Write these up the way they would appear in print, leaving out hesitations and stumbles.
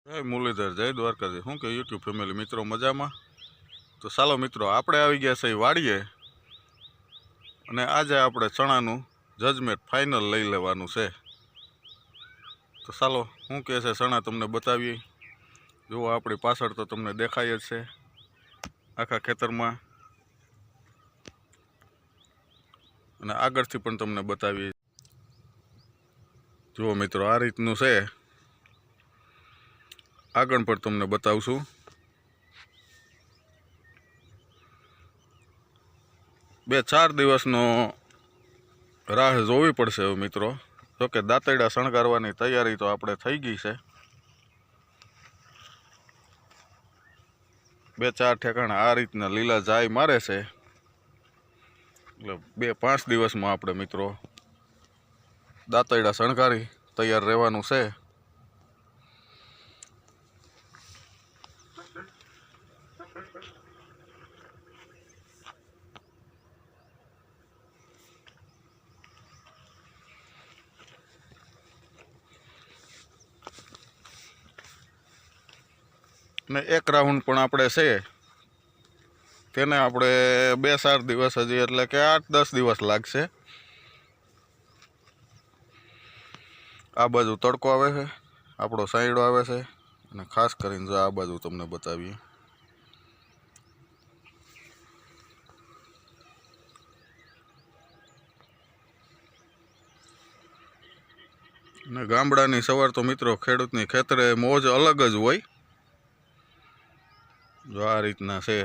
જય મુરલીધર, જય દ્વારકાજી। શું કે યુટ્યુબ ફેમિલી મિત્રો મજામાં? તો ચાલો મિત્રો, આપણે આવી ગયા છે વાડીએ અને આજે આપણે ચણાનું જજમેન્ટ ફાઇનલ લઈ લેવાનું છે। તો ચાલો, શું કહે છે ચણા તમને બતાવીએ। જુઓ આપણી પાછળ તો તમને દેખાય જ છે આખા ખેતરમાં, અને આગળથી પણ તમને બતાવીએ। જુઓ મિત્રો, આ રીતનું છે, આગળ પણ તમને બતાવશું। બે ચાર દિવસનો રાહ જોવી પડશે મિત્રો। જો કે દાંતરડા શણગારવાની તૈયારી તો આપણે થઈ ગઈ છે। બે ચાર ઠેકાણા આ રીતના લીલા જાય મારે છે, એટલે 2-5 દિવસમાં આપણે મિત્રો દાંતરડા શણગારી તૈયાર રહેવાનું છે। ને એક રાઉન્ડ પણ આપણે છે, તેને આપણે 2-4 દિવસ હજી, એટલે કે 8-10 દિવસ લાગશે। આ બાજુ તડકો આવે છે, આપણો સાઈડો આવે છે, અને ખાસ કરીને જો આ બાજુ તમને બતાવીએ। ને ગામડાની સવાર તો મિત્રો ખેડૂતની ખેતરે મોજ અલગ જ હોય। જો આ રીતના છે,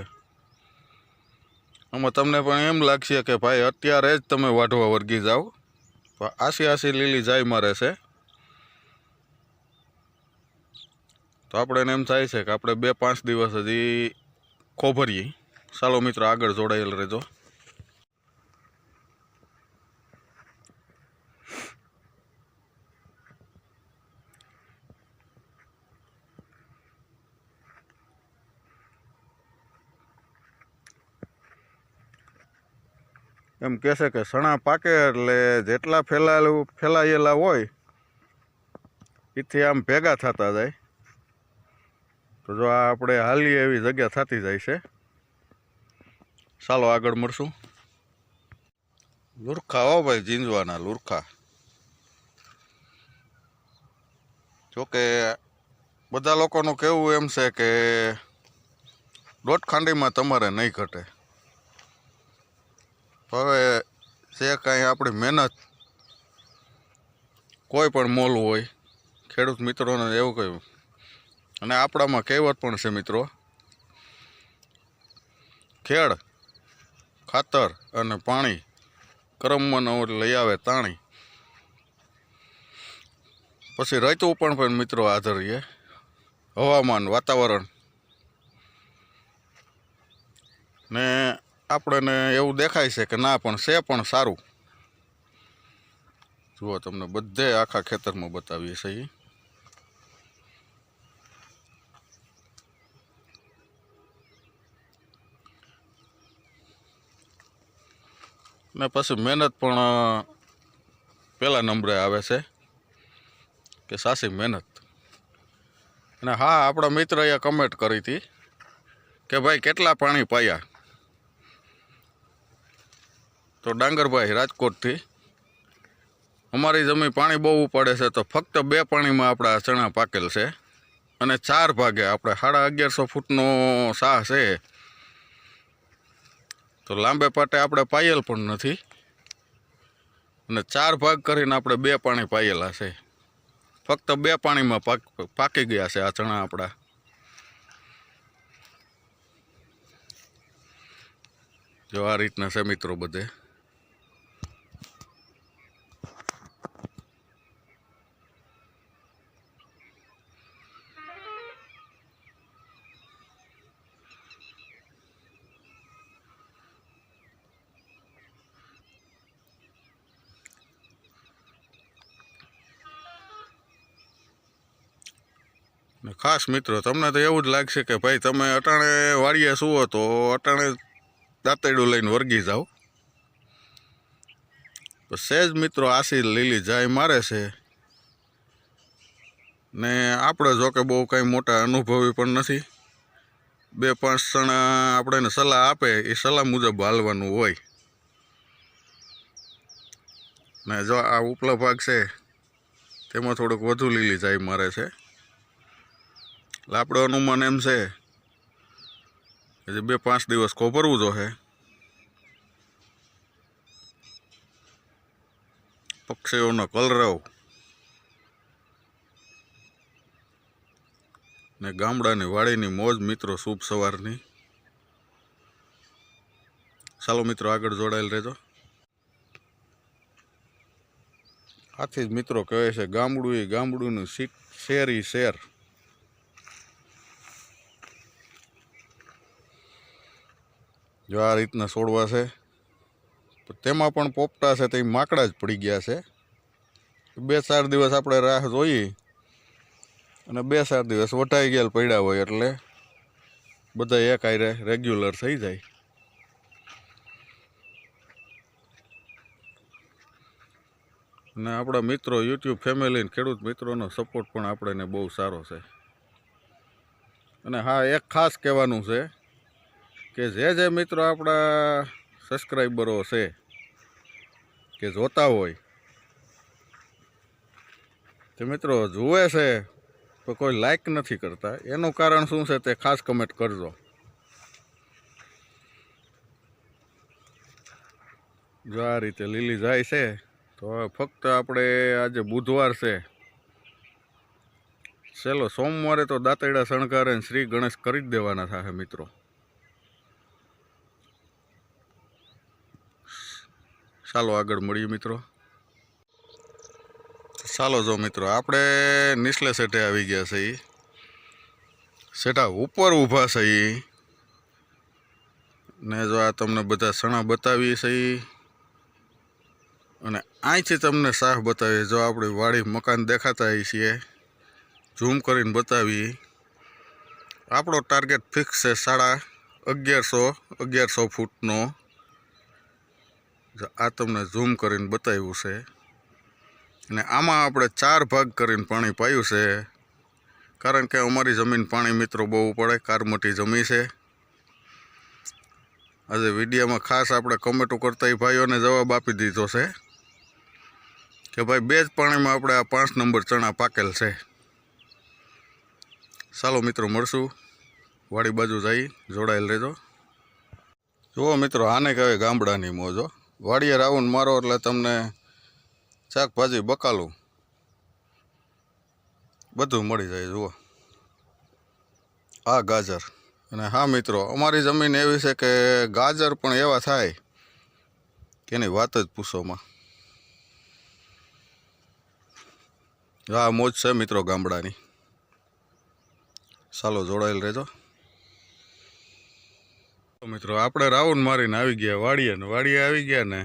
આમાં તમને પણ એમ લાગશે કે ભાઈ અત્યારે જ તમે વાઢવા વર્ગી જાઓ, પણ આસી લીલી જાય મારે છે। તો આપણે એને એમ થાય છે કે આપણે 2-5 દિવસ હજી ખોભરીએ। ચાલો મિત્રો, આગળ જોડાયેલ રહેજો। એમ કહેશે કે સણા પાકે એટલે જેટલા ફેલાયેલા હોય એથી આમ ભેગા થતા જાય। તો જો આ આપણે હાલીએ એવી જગ્યા થતી જાય છે। ચાલો આગળ મળશું। લુરખા હો ભાઈ, ઝીંઝવાના લુરખા। જોકે બધા લોકોનું કહેવું એમ છે કે દોઢ ખાંડીમાં તમારે નહીં ઘટે। હવે જે કાંઈ આપણી મહેનત કોઈ પણ મોલ હોય, ખેડૂત મિત્રોને એવું કહ્યું, અને આપણામાં કહેવત પણ છે મિત્રો, ખેડ ખાતર અને પાણી કરમમાં ન લઈ આવે તાણી। પછી રહેતું પણ મિત્રો આધરીએ હવામાન, વાતાવરણ, ને આપણને એવું દેખાય છે કે ના પણ છે પણ સારું। જુઓ તમને બધે આખા ખેતરમાં બતાવીએ છીએ। ને પછી મહેનત પણ પહેલા નંબરે આવે છે કે સાચી મહેનત। અને હા, આપણા મિત્રએ કમેન્ટ કરી હતી કે ભાઈ કેટલા પાણી પાયા, તો ડાંગરભાઈ રાજકોટથી, અમારી જમીન પાણી બહુ પડે છે, તો ફક્ત 2 પાણીમાં આપણા ચણા પાકેલ છે, અને 4 ભાગે આપણે 1150 ફૂટનો સાહ છે, તો લાંબે પાટે આપણે પાયેલ પણ નથી, અને 4 ભાગ કરીને આપણે 2 પાણી પાયેલા છે। ફક્ત 2 પાણીમાં પાકી ગયા છે આ ચણા આપણા। જો આ રીતના છે મિત્રો બધે। ખાસ મિત્રો, તમને તો એવું જ લાગશે કે ભાઈ તમે અટાણે વાડીએ સુવો તો અટાણે દાંતરડું લઈને વર્ગી જાઓ, તો સહેજ મિત્રો આસી લીલી જાય મારે છે, ને આપણે જો કે બહુ કાંઈ મોટા અનુભવી પણ નથી, 2-5 જણા આપણને સલાહ આપે એ સલાહ મુજબ હાલવાનું હોય. ને જો આ ઉપલો ભાગ છે તેમાં થોડુંક વધુ લીલી જાય મારે છે, એટલે આપણો અનુમાન એમ છે કે જે 2-5 દિવસ કોપરવું જોઈએ. પક્ષીઓનો કલરવ ને ગામડાની વાડીની મોજ મિત્રો, શુભ સવારની. ચાલો મિત્રો આગળ જોડાયેલ રહેજો. આથી જ મિત્રો કહે છે ગામડું એ ગામડુંનું શેર ઈ શેર. જો આ રીતના છોડવા છે, તેમાં પણ પોપટા છે તે માકડા જ પડી ગયા છે. 2-4 દિવસ આપણે રાહ જોઈ અને 2-4 દિવસ વટાઈ ગયેલ પડ્યા હોય એટલે બધા એક આયરે રેગ્યુલર થઈ જાય. અને આપણા મિત્રો યુટ્યુબ ફેમિલી ખેડૂત મિત્રોનો સપોર્ટ પણ આપણને બહુ સારો છે. અને હા, એક ખાસ કહેવાનું છે કે જે મિત્રો આપણા સબસ્ક્રાઈબરો છે કે જોતા હોય તે મિત્રો જુએ છે તો કોઈ લાઈક નથી કરતા, એનું કારણ શું છે તે ખાસ કમેન્ટ કરજો. જો આ રીતે લીલી જાય છે તો હવે ફક્ત આપણે આજે બુધવાર છે, ચલો સોમવારે તો દાંતરડા શણગારે શ્રી ગણેશ કરી જ દેવાના થાય મિત્રો. ચાલો આગળ મળીએ મિત્રો. ચાલો જો મિત્રો આપણે નીચલે સેટે આવી ગયા છે, સેટા ઉપર ઊભા છે ને જો આ તમને બધા સણા બતાવી છે અને અહીંથી તમને સાફ બતાવીએ. જો આપણી વાડી મકાન દેખાતા છીએ, ઝૂમ કરીને બતાવી. આપણો ટાર્ગેટ ફિક્સ છે 1150 ફૂટનો. આ તમને ઝૂમ કરીને બતાવ્યું છે અને આમાં આપણે 4 ભાગ કરીને પાણી પાયું છે, કારણ કે અમારી જમીન પાણી મિત્રો બહુ પડે, કારમટી જમી છે. આજે વિડીયોમાં ખાસ આપણે કમેન્ટો કરતા એ ભાઈઓને જવાબ આપી દીધો છે કે ભાઈ 2 જ પાણીમાં આપણે આ 5 નંબર ચણા પાકેલ છે. ચાલો મિત્રો મળશું, વાડી બાજુ જઈ જોડાયેલ રહેજો. જુઓ મિત્રો, આને કહેવાય ગામડાની મોજો. વાડીએ રાઉન્ડ મારો એટલે તમને શાકભાજી, બકાલું બધું મળી જાય. જુઓ આ ગાજર, અને હા મિત્રો અમારી જમીન એવી છે કે ગાજર પણ એવા થાય કે એની વાત જ પૂછોમાં. આ મોજ છે મિત્રો ગામડાની. ચાલો જોડાયેલ રહેજો મિત્રો. આપણે રાઉન્ડ મારીને આવી ગયા વાડીએ, ને વાડીએ આવી ગયા ને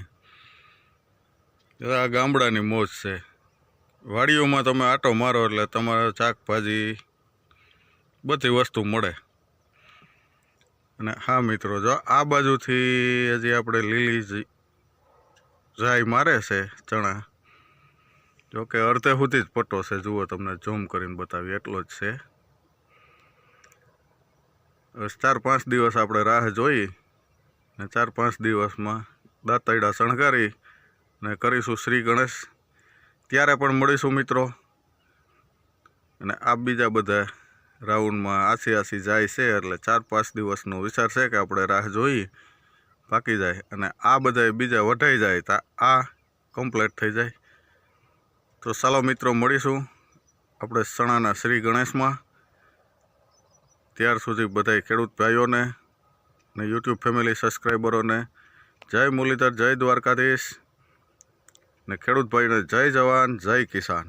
આ ગામડાની મોજ છે. વાડીઓમાં તમે આટો મારો એટલે તમારે શાકભાજી બધી વસ્તુ મળે. અને હા મિત્રો, જો આ બાજુથી હજી આપણે લીલી જાય મારે છે ચણા, જો કે અડધે સુધી જ પટ્ટો છે. જુઓ તમને ઝૂમ કરીને બતાવી, એટલો જ છે. 4-5 દિવસ આપણે રાહ જોઈ ને 4-5 દિવસમાં દાંતરડા શણગારી ને કરીશું શ્રી ગણેશ. ત્યારે પણ મળીશું મિત્રો. અને આ બીજા બધા રાઉન્ડમાં આસી જાય છે એટલે 4-5 દિવસનો વિચાર છે કે આપણે રાહ જોઈ પાકી જાય અને આ બધા બીજા વઢાઈ જાય તો આ કમ્પ્લીટ થઈ જાય. તો ચાલો મિત્રો મળીશું આપણે ચણાના શ્રી ગણેશમાં. ત્યાર સુધી બધા ખેડૂત ભાઈઓને ને યુટ્યુબ ફેમિલી સબસ્ક્રાઈબરોને જય મુરલીધર, જય દ્વારકાધીશ, ને ખેડૂત ભાઈને જય જવાન, જય કિસાન.